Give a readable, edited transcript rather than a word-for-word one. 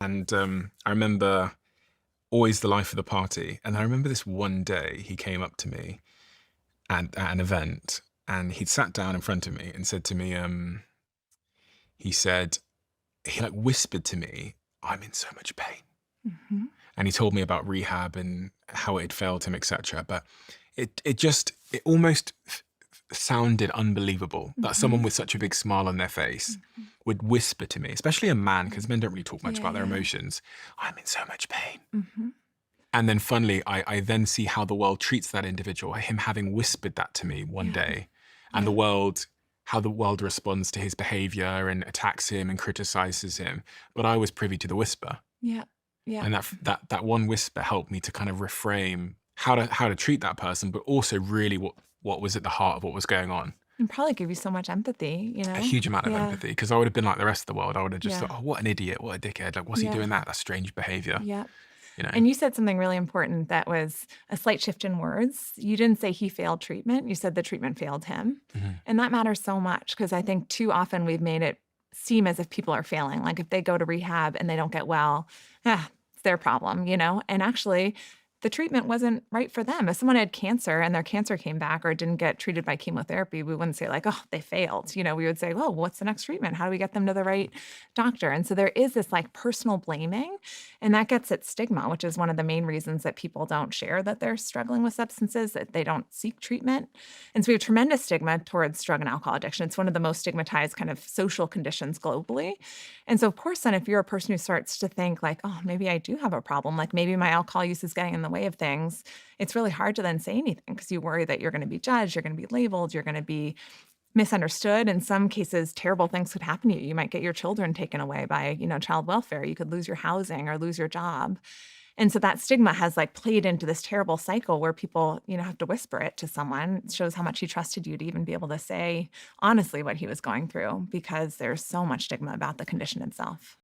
And I remember always the life of the party. And I remember this one day he came up to me at an event and he'd sat down in front of me and said to me, he said, he like whispered to me, "I'm in so much pain." Mhm. And he told me about rehab and how it had failed him, etc. But it almost sounded unbelievable that someone Mhm. with such a big smile on their face Mhm. would whisper to me, especially a man, because Mm. men don't really talk much Yeah, about their yeah. emotions. "I'm in so much pain." Mhm. And then funnily, I then see how the world treats that individual, him having whispered that to me one Yeah. day, and Yeah. how the world responds to his behavior and attacks him and criticizes him. But I was privy to the whisper. Yeah. Yeah. And that one whisper helped me to kind of reframe how to treat that person, but also really what was at the heart of what was going on. And probably give you so much empathy, A huge amount of Yeah. empathy, because I would have been like the rest of the world. I would have just thought, Yeah. "Oh, what an idiot, what a dickhead. Like, what's he Yeah. doing that? That's strange behavior," Yeah. you know? And you said something really important that was a slight shift in words. You didn't say he failed treatment, you said the treatment failed him. Mhm. And that matters so much because I think too often we've made it seem as if people are failing. Like if they go to rehab and they don't get well, it's their problem. And actually, the treatment wasn't right for them. If someone had cancer and their cancer came back or didn't get treated by chemotherapy, we wouldn't say like, "Oh, they failed." We would say, "Well, what's the next treatment? How do we get them to the right doctor?" And so there is this like personal blaming, and that gets at stigma, which is one of the main reasons that people don't share that they're struggling with substances, that they don't seek treatment. And so we have tremendous stigma towards drug and alcohol addiction. It's one of the most stigmatized kind of social conditions globally. And so, of course, then if you're a person who starts to think like, "Oh, maybe I do have a problem, like maybe my alcohol use is getting in the way of things," it's really hard to then say anything because you worry that you're going to be judged, you're going to be labeled, you're going to be misunderstood. In some cases, terrible things could happen to you. You might get your children taken away by child welfare. You could lose your housing or lose your job. And so that stigma has like played into this terrible cycle where people have to whisper it to someone. It shows how much he trusted you to even be able to say honestly what he was going through because there's so much stigma about the condition itself.